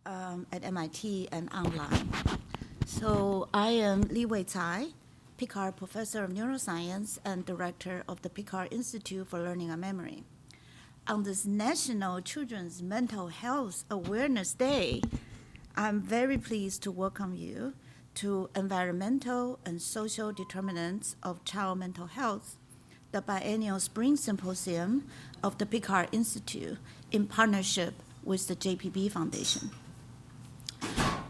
at MIT and online. So I am Li Wei Cai, Picower Professor of Neuroscience and Director of the Picower Institute for Learning and Memory. On this National Children's Mental Health Awareness Day, I'm very pleased to welcome you to Environmental and Social Determinants of Child Mental Health, the biennial spring symposium of the Picower Institute in partnership with the JPB Foundation.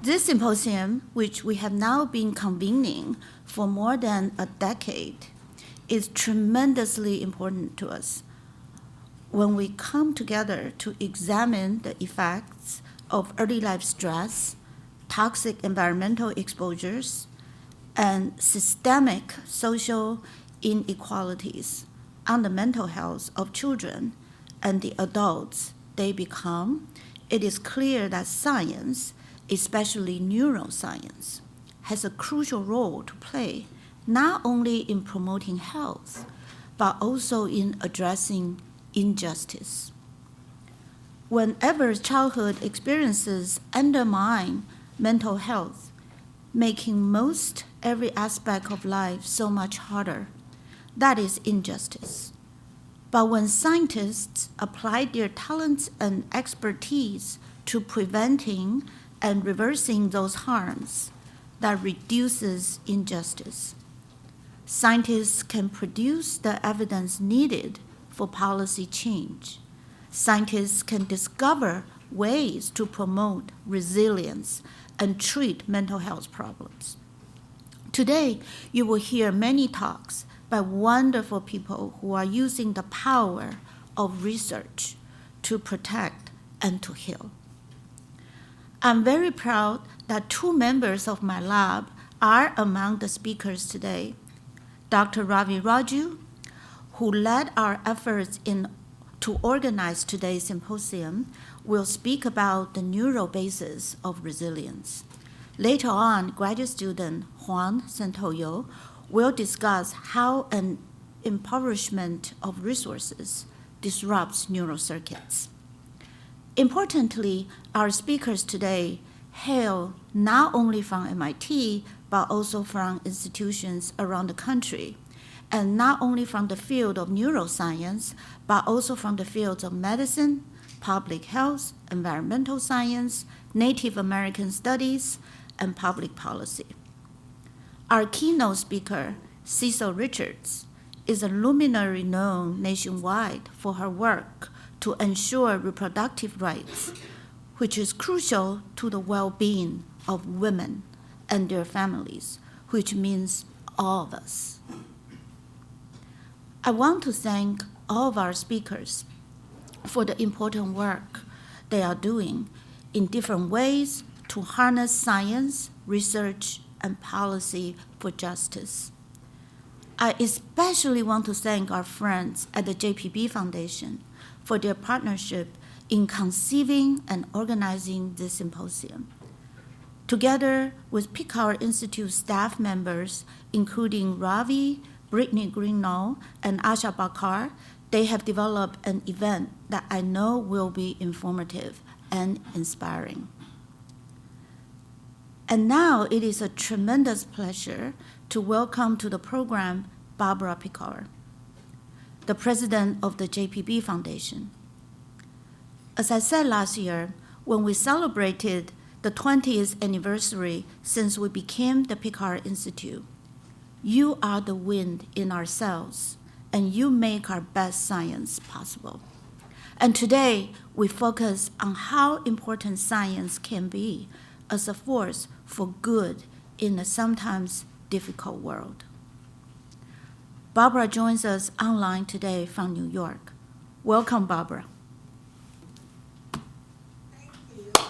This symposium, which we have now been convening for more than a decade, is tremendously important to us when we come together to examine the effects of early life stress, toxic environmental exposures, and systemic social inequalities on the mental health of children and the adults they become. It is clear that science, especially neuroscience, has a crucial role to play, not only in promoting health, but also in addressing injustice. Whenever childhood experiences undermine mental health, making most every aspect of life so much harder, that is injustice. But when scientists apply their talents and expertise to preventing and reversing those harms, that reduces injustice. Scientists can produce the evidence needed for policy change. Scientists can discover ways to promote resilience and treat mental health problems. Today, you will hear many talks by wonderful people who are using the power of research to protect and to heal. I'm very proud that two members of my lab are among the speakers today. Dr. Ravi Raju, who led our efforts to organize today's symposium, will speak about the neural basis of resilience. Later on, graduate student Juan Santoyo will discuss how an impoverishment of resources disrupts neural circuits. Importantly, our speakers today hail not only from MIT, but also from institutions around the country, and not only from the field of neuroscience, but also from the fields of medicine, public health, environmental science, Native American studies, and public policy. Our keynote speaker, Cecil Richards, is a luminary known nationwide for her work to ensure reproductive rights, which is crucial to the well-being of women and their families, which means all of us. I want to thank all of our speakers for the important work they are doing in different ways to harness science, research, and policy for justice. I especially want to thank our friends at the JPB Foundation for their partnership in conceiving and organizing this symposium. Together with Picower Institute staff members, including Ravi, Brittany Greenall, and Asha Bakar, they have developed an event that I know will be informative and inspiring. And now it is a tremendous pleasure to welcome to the program Barbara Picower, the president of the JPB Foundation. As I said last year, when we celebrated the 20th anniversary since we became the Picower Institute, you are the wind in our sails, and you make our best science possible. And today, we focus on how important science can be as a force for good in a sometimes difficult world. Barbara joins us online today from New York. Welcome, Barbara. Thank you. Well,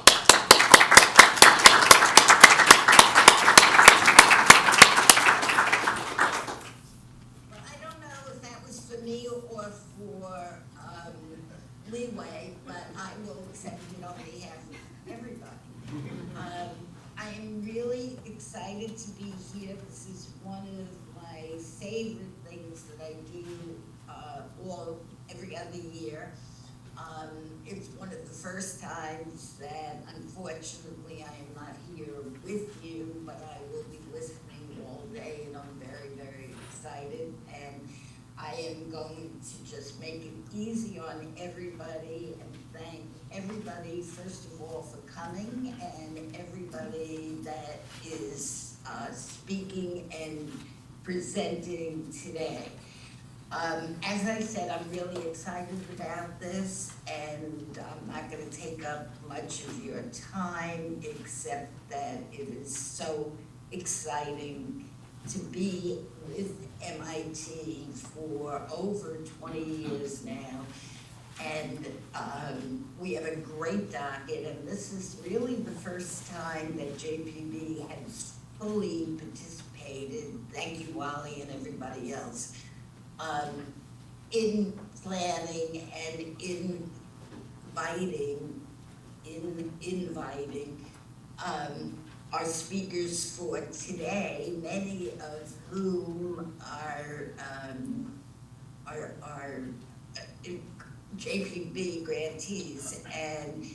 I don't know if that was for me or for Leeway, but I will accept it on behalf of everybody. I am really excited to be here. This is one of my favorite things that I do every other year. It's one of the first times that unfortunately I am not here with you, but I will be listening all day, and I'm very, very excited. And I am going to just make it easy on everybody and thank everybody, first of all, for coming, and everybody that is speaking and presenting today. As I said, I'm really excited about this, and I'm not going to take up much of your time, except that it is so exciting to be with MIT for over 20 years now. And we have a great docket, and this is really the first time that JPB has fully participated, thank you, Wally, and everybody else, in planning and inviting our speakers for today, many of whom are JPB grantees. And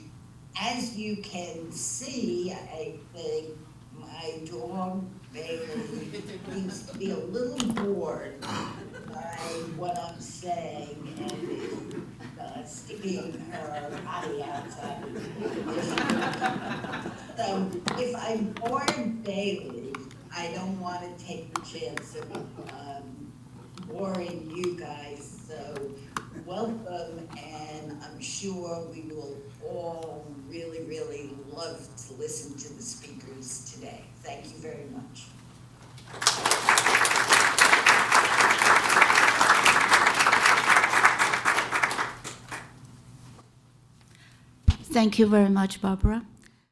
as you can see, I think my dog Bailey seems to be a little bored by what I'm saying and is sticking her body outside. So if I bored Bailey, I don't want to take the chance of boring you guys. So welcome, and I'm sure we will all really, really love to listen to the speakers today. Thank you very much. Thank you very much, Barbara.